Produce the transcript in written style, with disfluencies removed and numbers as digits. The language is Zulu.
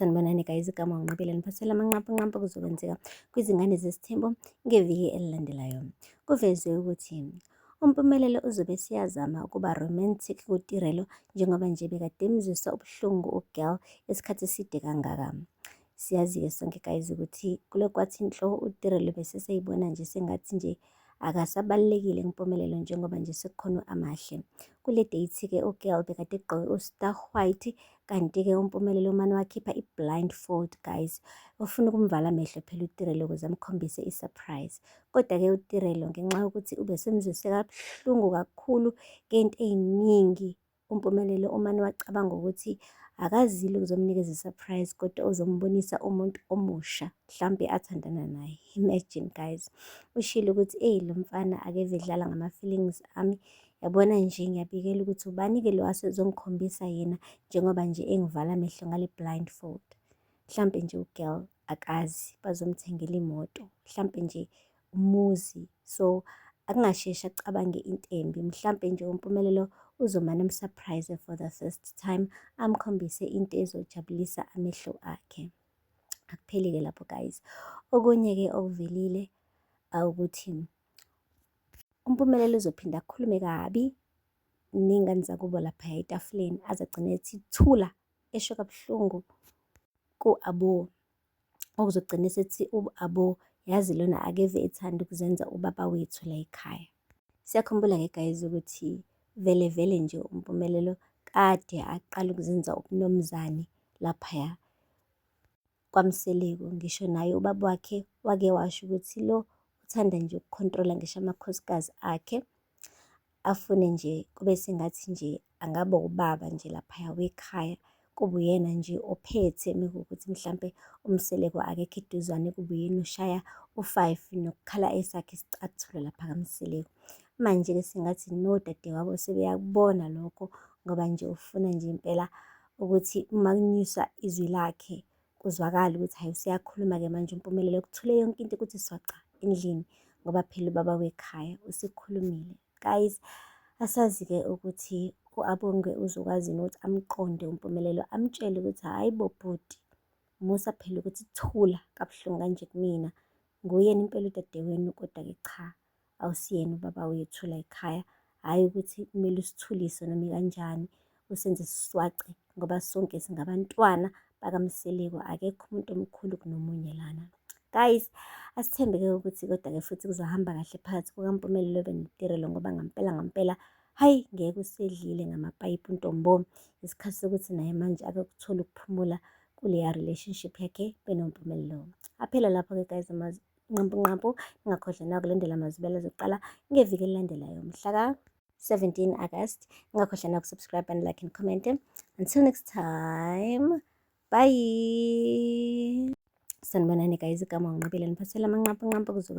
Sanibonani guys, igama nginqabile niphasela amanqapanqampa kuzokwenzeka kwizingane zesithembu ngeviki elilandelayo. Kuvezwe ukuthi uMpumelelo uzobe siyazama ukuba romantic kuTirelo njengoba nje bekade emzwisa ubuhlungu uGirl isikhathi eside kangaka. Siyazi-ke sonke guys ukuthi kulokwathi inhloko uTirelo bese seyibona nje sengathi nje akasabalulekile kuMpumelelo njengoba nje sekukhona amahle. Kule date-ke uGirl bekade egqoke uStar White, kanti-ke uMpumelelo umane wakhipha i-blindfold guys. Ufuna ukumvala amehlo phela uTirelo ukuze amkhombise i-surprise. Kodwa-ke uTirelo ngenxa yokuthi ubesemzwise kabuhlungu kakhulu ngey'nto ey'ningi, uMpumelelo umane wacabanga ukuthi akazile ukuzomnikeza i-surprise kodwa uzombonisa umuntu omusha mhlampe athandana naye. Imagine guys, ushilo ukuthi lo mfana akeve edlala ngama-feelings ami, yabona nje ngiyabikela ukuthi ubani-ke lo asezongikhombisa yena njengoba nje engivala amehlo ngale blindfold. Mhlampe nje uGirl akazi bazomthengela imoto, mhlampe nje umuzi, so akungasheshi acabange into embi. Mhlampe nje uMpumelelo uzomane amsurprise for the first time, amkhombise into ezojabulisa amehlo akhe. Akupheli-ke lapho guys. Okunye-ke okuvelile ukuthi uMpumelelo uzophinda akhulume kabi ney'ngane zakubo laphaya etafuleni, aze agcine ethi thula esho kabuhlungu ku-Abo, okuzogcina esethi u-Abo yazi lona akeve ethanda ukuzenza ubaba wethu la ekhaya. Siyakhumbula-ke guys ukuthi vele vele nje uMpumelelo kade aqala ukuzenza ubunumzane laphaya kwaMseleko. Ngisho naye ubaba wakhe wake washo ukuthi lo uthanda nje ukukhontrola ngisho amakhosikazi akhe, afune nje kube sengathi nje angaba ubaba nje laphaya wekhaya, kube uyena nje ophethe mekuwukuthi mhlampe uMseleko akekho eduzane, kube uyena oshaya u-5 nokukhala esakhe isicathulo lapha kaMseleko. Manje-ke sengathi nodadewabo sebeyakubona lokho ngoba nje ufuna nje impela ukuthi uma kunyuswa izwi lakhe kuzwakala ukuthi hayi useyakhuluma-ke manje uMpumelelo, kuthule yonke into ukuthi swaca endlini ngoba phela ubaba wekhaya usekhulumile. Guys, asazi-ke ukuthi u-Abonge uzokwazi ukuthi amqonde uMpumelelo, amtshele ukuthi hhayi bo bhuti, musa phela ukuthi thula kabuhlungu kanje kumina, nguyena impela udadewenu kodwa-ke cha, awusiyena ubaba wethu la ekhaya. Hhayi ukuthi kumele usithulise noma ikanjani, usenze siswace ngoba sonke singabantwana bakaMseleko, akekho umuntu omkhulu kunomunye lana. Guys, asithembe-ke ukuthi kodwa-ke futhi kuzohamba kahle phakathi kukaMpumelelo noTirelo ngoba ngampela hayi ngeke usedlile ngamapayipi uNtombo. Isikhathi sokuthi naye manje ake ukuthola ukuphumula kuleya relationship yakhe benoMpumelelo. Aphela lapho-ke guys nqampu, ningakhohlwa nakulandela amazwibela azoqala ngeviki elilandelayo mhla ka-17 August. Ningakhohlwa nakusubscribe and like and comment. Until next time, bye. Sanibonani guys, igama nginqabile niphasela amanqampanqampa kuzo